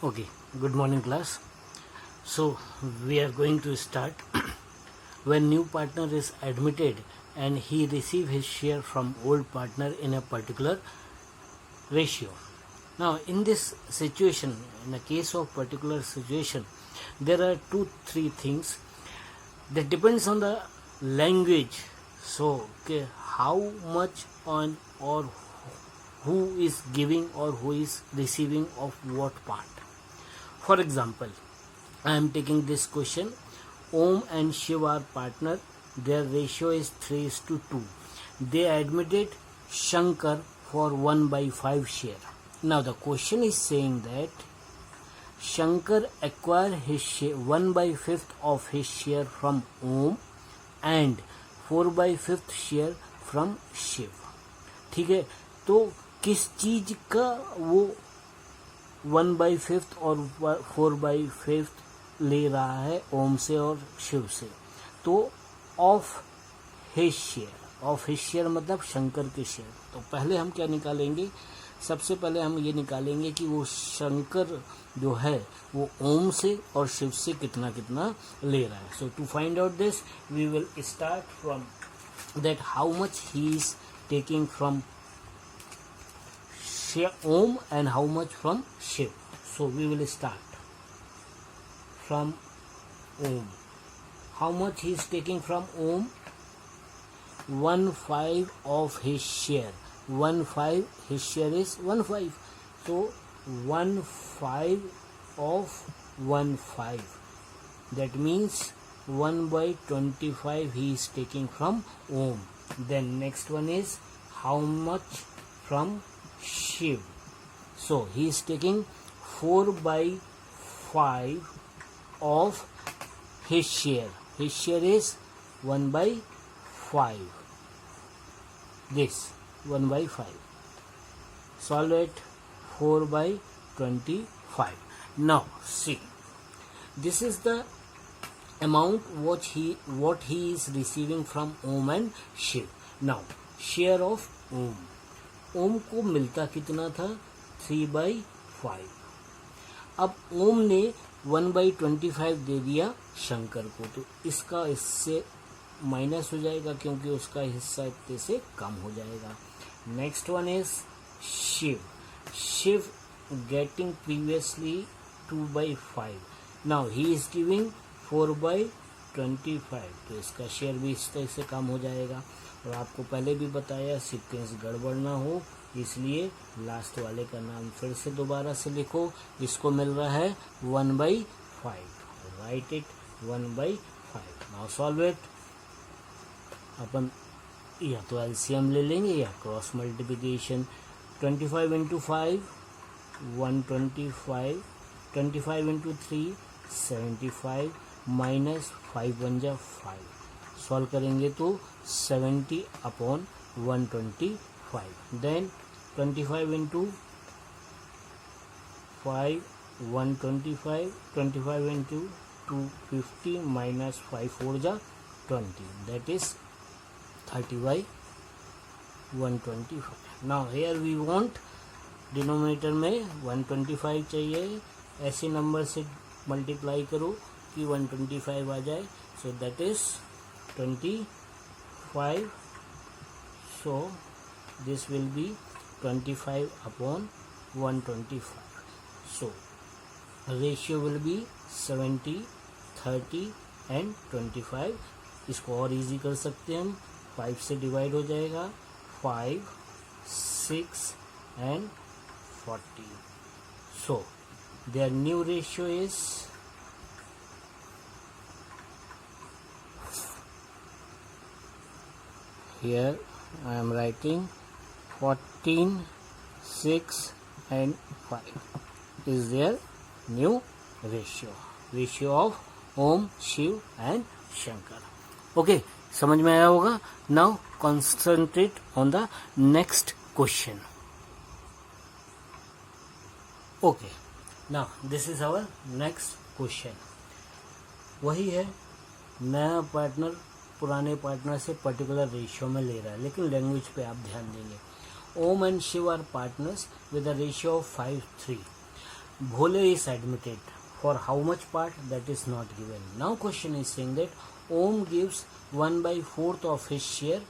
Okay, good morning class. So we are going to start. When new partner is admitted and he receive his share from old partner in a particular ratio. Now in this situation, in a case of particular situation, there are 2-3 things that depends on the language. So okay, how much on or who is giving or who is receiving of what part. For example, I am taking this question. Om and Shiv are partner. Their ratio is 3:2. They admitted Shankar for 1/5 share. Now the question is saying that Shankar acquired his share 1/5 of his share from Om and 4/5 share from Shiv. ठीक है, तो किस चीज का वो 1/5 और 4/5 ले रहा है ओम से और शिव से? तो ऑफ हिज शेयर मतलब शंकर के शेयर. तो पहले हम क्या निकालेंगे? सबसे पहले हम ये निकालेंगे कि वो शंकर जो है वो ओम से और शिव से कितना कितना ले रहा है. So to find out this we will start from that how much he is taking from Om and how much from Shiv. So we will start from Om. How much he is taking from Om? 1/5 of his share. 1/5 his share is 1/5. So 1/5 of 1/5. That means 1/25 he is taking from Om. Then next one is how much from Shiv. So he is taking 4/5 of his share. His share is 1/5. This 1/5. Solve it. 4/25. Now see, this is the amount what he is receiving from Om and Shiv. Now share of Om. ओम को मिलता कितना था? 3/5. अब ओम ने 1/25 दे दिया शंकर को, तो इसका इससे माइनस हो जाएगा क्योंकि उसका हिस्सा इतने से कम हो जाएगा. Next one is Shiv getting previously 2/5. Now he is giving 4/25, तो इसका शेयर भी इस तरह से कम हो जाएगा. और आपको पहले भी बताया सीक्वेंस गड़बड़ ना हो, इसलिए लास्ट वाले का नाम फिर से दोबारा से लिखो. इसको मिल रहा है 1/5. Write it 1/5. Now solve it. अपन या तो एलसीएम ले लेंगे या क्रॉस मल्टीप्लिकेशन. 25 × 5 125. 25 × 3 75 माइनस 5 बन जा 5. सॉल्व करेंगे तो 70/125. देन 25 × 5 125. 25 × 250 माइनस 5 4 जा 20. That is 30/125. Now here we want denominator में 125 चाहिए. ऐसे नंबर से मल्टीप्लाई करो कि 125 आ जाए. So that is 25. So this will be 25/125. So ratio will be 70 30 and 25. इसको और इजी कर सकते हैं हम. 5 से डिवाइड हो जाएगा. 5 6 and 40. So their new ratio is here I am writing 14 6 and 5 is their new ratio of Om, Shiv and Shankar. Okay, समझ में आया होगा. Now concentrate on the next question. Okay, now this is our next question. वही है, नया partner पुराने partner से particular ratio में ले रहा है, लेकिन लैंग्वेज पे आप ध्यान देंगे. Om and Shiv are partners with a ratio of 5:3. Bhole is admitted. For how much part? That is not given. Now question is saying that Om gives 1/4 of his share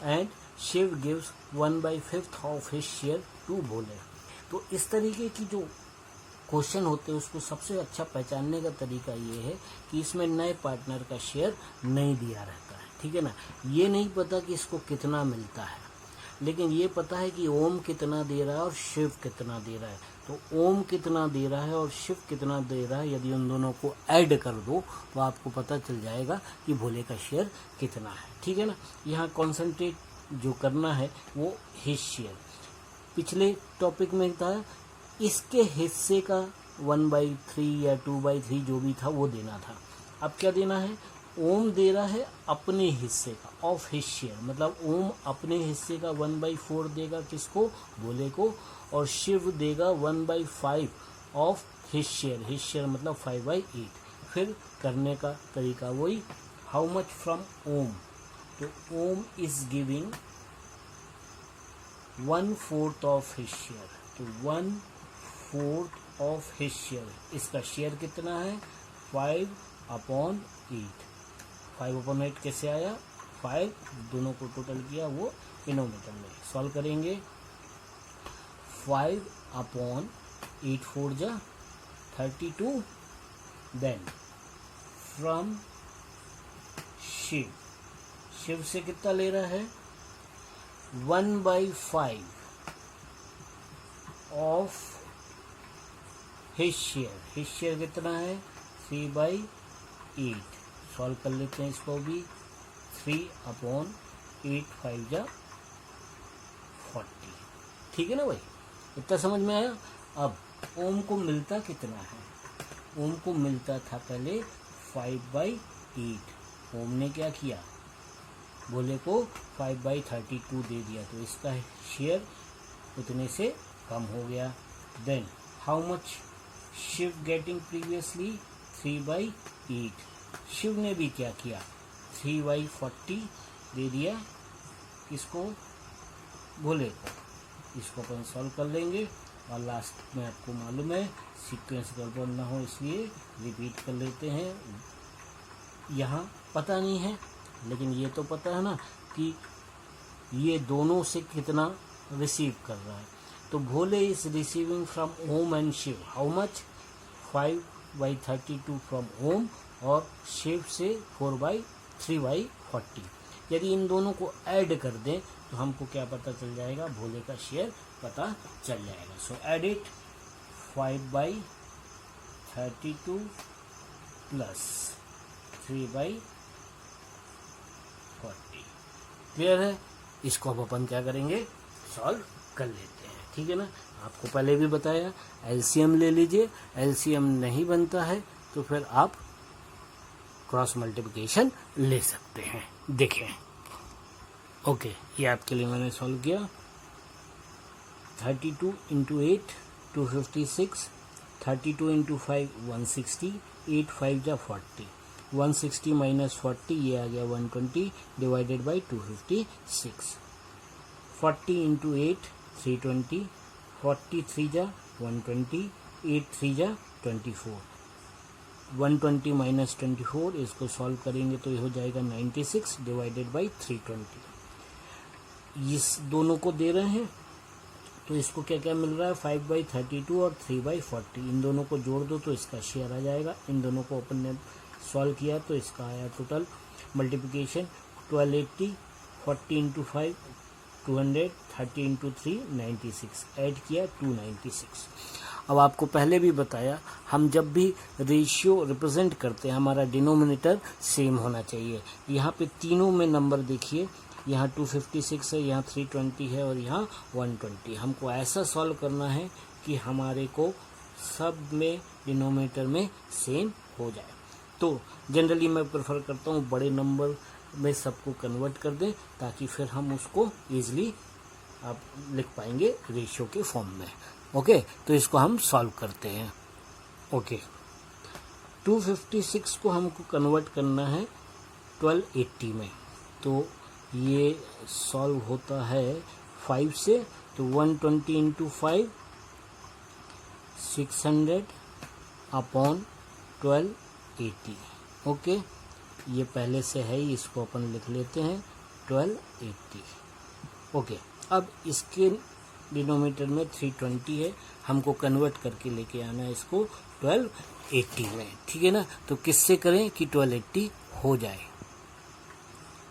and Shiv gives 1/5 of his share to Bhole. तो इस तरीके की जो question होते हैं उसको सबसे अच्छा पहचानने का तरीका ये है कि इसमें नए पार्टनर का शेयर नहीं दिया रहता है, ठीक है ना। ये नहीं पता कि इसको कितना मिलता है, लेकिन ये पता है कि ओम कितना दे रहा है और शिव कितना दे रहा है। तो ओम कितना दे रहा है और शिव कितना दे रहा है, यदि उन दोनों को ऐड कर दो तो आपको पता चल जाएगा कि भोले का शेयर कितना है, ठीक है ना। यहाँ कॉन्सेंट्रेट जो करना है वो हिज शेयर। पिछले टॉपिक में था इसके हिस्से का 1/3 या 2/3 जो भी था वो देना था। अब क्या देना है, ओम दे रहा है अपने हिस्से का, ऑफ हिज शेयर, मतलब ओम अपने हिस्से का 1/4 देगा किसको, भोले को, और शिव देगा 1/5 of his share. His share मतलब 5/8। फिर करने का तरीका वही, हाउ मच फ्रॉम ओम, तो Om is giving 1/4 of his share, तो 1/4 ऑफ हिज शेयर। इसका शेयर कितना है, 5/8। 5/8 कैसे आया, 5 दोनों को टोटल किया वो डिनोमिनेटर में सॉल्व करेंगे। 5/8 4 जा 32। देन फ्रॉम शिव, शिव से कितना ले रहा है, 1/5 of his share. His share कितना है, 3/8। सॉल्व कर लेते हैं इसको भी, 3/8 5 जा 40, ठीक है ना भाई, इतना समझ में आया। अब ओम को मिलता कितना है, ओम को मिलता था पहले 5/8। ओम ने क्या किया, भोले को 5/32 दे दिया, तो इसका शेयर उतने से कम हो गया। Then how much Shiv getting previously, 3/8। Shiv ने भी क्या किया, 3/40 दे दिया किसको, भोले को। इसको अपन सॉल्व कर लेंगे और लास्ट में आपको मालूम है सीक्वेंस गड़बड़ ना हो इसलिए रिपीट कर लेते हैं। यहाँ पता नहीं है लेकिन ये तो पता है ना कि ये दोनों से कितना रिसीव कर रहा है। तो Bhole is receiving from Om and Shiv how much, 5/32 from Om, और शिव से 3/40। यदि इन दोनों को ऐड कर दें तो हमको क्या पता चल जाएगा, भोले का शेयर पता चल जाएगा। सो ऐड इट, 5/32 प्लस 3/40। क्लियर है, इसको अब अपन क्या करेंगे, सॉल्व कर लेते हैं, ठीक है ना। आपको पहले भी बताया एलसीएम ले लीजिए, एलसीएम नहीं बनता है तो फिर आप क्रॉस मल्टीप्लिकेशन ले सकते हैं। देखें, ओके, ये आपके लिए मैंने सॉल्व किया। 32 × 8 256, 32 × 5 160, 8 5 जा 40, 160 माइनस 40 ये आ गया 120 डिवाइडेड बाई 256। 40 × 8 320, 43 जा 120, 8 3 जा 24, 120 माइनस 24, इसको सॉल्व करेंगे तो ये हो जाएगा 96 डिवाइडेड बाई 320। इस दोनों को दे रहे हैं तो इसको क्या क्या मिल रहा है, 5/32 और 3/40। इन दोनों को जोड़ दो तो इसका शेयर आ जाएगा। इन दोनों को अपन ने सॉल्व किया तो इसका आया टोटल मल्टीप्लिकेशन 1280, 40 × 5 200, 30 × 3 96, ऐड किया 296। अब आपको पहले भी बताया हम जब भी रेशियो रिप्रेजेंट करते हैं हमारा डिनोमिनेटर सेम होना चाहिए। यहाँ पे तीनों में नंबर देखिए, यहाँ 256 है, यहाँ 320 है और यहाँ 120। हमको ऐसा सॉल्व करना है कि हमारे को सब में डिनोमिनेटर में सेम हो जाए। तो जनरली मैं प्रेफर करता हूँ बड़े नंबर में सबको कन्वर्ट कर दें ताकि फिर हम उसको ईजिली आप लिख पाएंगे रेशियो के फॉर्म में। ओके, तो इसको हम सॉल्व करते हैं। ओके, 256 को हमको कन्वर्ट करना है 1280 में, तो ये सॉल्व होता है 5 से, तो 120 × 5 600 अपॉन 1280। ओके, ये पहले से है ही, इसको अपन लिख लेते हैं 1280। ओके, अब इसके डिनोमिनेटर में 320 है, हमको कन्वर्ट करके लेके आना है इसको 1280 में, ठीक है ना। तो किससे करें कि 1280 हो जाए,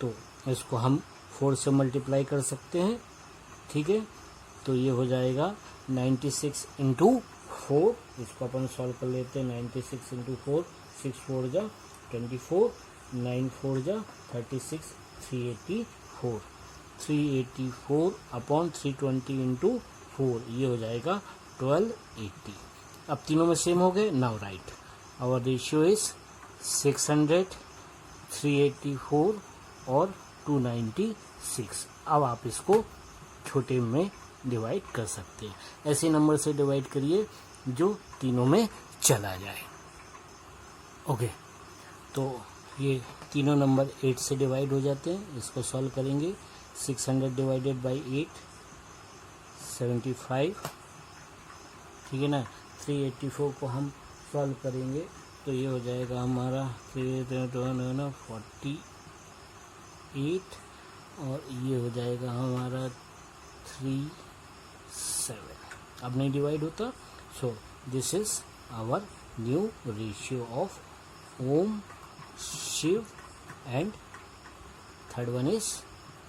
तो इसको हम 4 से मल्टीप्लाई कर सकते हैं, ठीक है। तो ये हो जाएगा 96 इंटू 4, इसको अपन सॉल्व कर लेते हैं। 96 इंटू 4, 6 4 जा 24, 9 4 जा 36, 384। 384 अपॉन 320 इंटू 4, ये हो जाएगा 1280। अब तीनों में सेम हो गए। Now right our ratio is 600, 384 और 296। अब आप इसको छोटे में डिवाइड कर सकते हैं। ऐसे नंबर से डिवाइड करिए जो तीनों में चला जाए। ओके, तो ये तीनों नंबर 8 से डिवाइड हो जाते हैं। इसको सॉल्व करेंगे। 600 डिवाइडेड बाई 8 75, ठीक है ना। 384 को हम सॉल्व करेंगे तो ये हो जाएगा हमारा 48 और ये हो जाएगा हमारा 37। अब नहीं डिवाइड होता। So this is our new ratio of Om, Shiv and third one is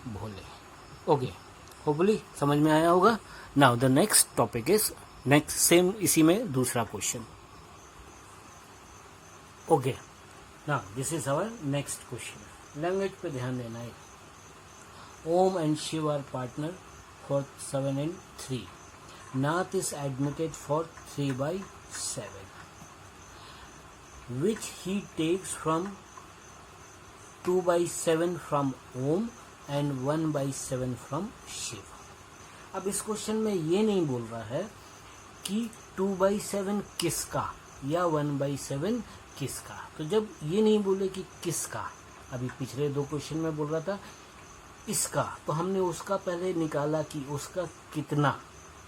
Bhole. Okay, hopefully समझ में आया होगा। Now the next topic is next, same इसी में दूसरा question. Okay, now this is our next question. Language पे ध्यान देना है। Om and Shiv are partner for 7 and 3. Nath is admitted for 3/7, which he takes from 2/7 from Om and 1/7 from Shiv. अब इस question में ये नहीं बोल रहा है कि 2/7 किसका या 1/7 किसका। तो जब ये नहीं बोले कि किसका, अभी पिछले दो क्वेश्चन में बोल रहा था इसका, तो हमने उसका पहले निकाला कि उसका कितना,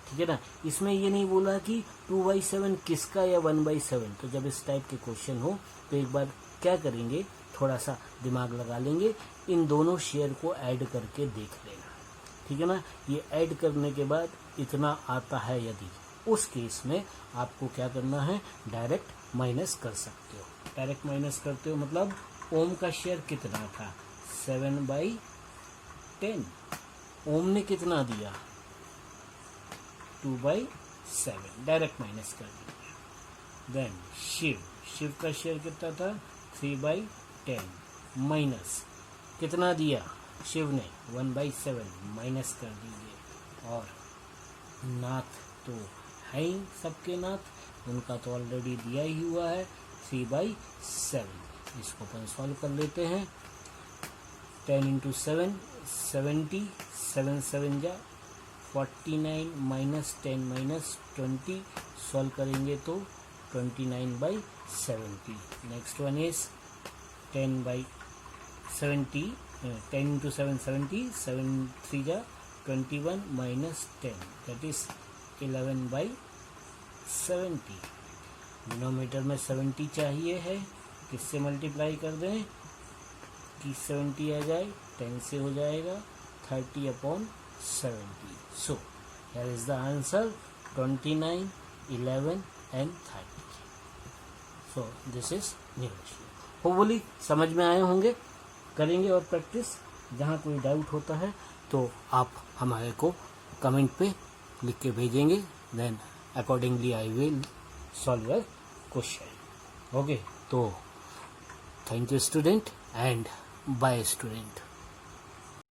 ठीक है ना। इसमें ये नहीं बोला कि 2/7 किसका या 1/7। तो जब इस टाइप के क्वेश्चन हो तो एक बार क्या करेंगे, थोड़ा सा दिमाग लगा लेंगे, इन दोनों शेयर को ऐड करके देख लेना, ठीक है ना। ये ऐड करने के बाद इतना आता है, यदि उस केस में आपको क्या करना है, डायरेक्ट माइनस कर सकते हो। डायरेक्ट माइनस करते हो मतलब ओम का शेयर कितना था, 7/10। ओम ने कितना दिया, 2/7, डायरेक्ट माइनस कर दिया। देन शिव का शेयर कितना था, 3/10, माइनस कितना दिया शिव ने, 1/7, माइनस कर दीजिए। और नाथ तो है ही सबके नाथ, उनका तो ऑलरेडी दिया ही हुआ है, 3/7। इसको अपन सॉल्व कर लेते हैं। 10 इंटू 7 70, 7 7 जा 49, माइनस 10 माइनस 20, सॉल्व करेंगे तो 29/70। नेक्स्ट वन इज 10/70, 10 इंटू 7 70, 7 3 जा 21 माइनस 10, दैट इज 11/70। डिनोमिनेटर में 70 चाहिए है, किससे मल्टीप्लाई कर दें कि 70 आ जाए, 10 से हो जाएगा 30/70। So here is the answer 29, 11 and 30। So this is new ratio. Hopefully समझ में आए होंगे। करेंगे और प्रैक्टिस। जहाँ कोई डाउट होता है तो आप हमारे को कमेंट पे लिख के भेजेंगे, then accordingly I will solve your question. Okay, तो thank you student and bye student.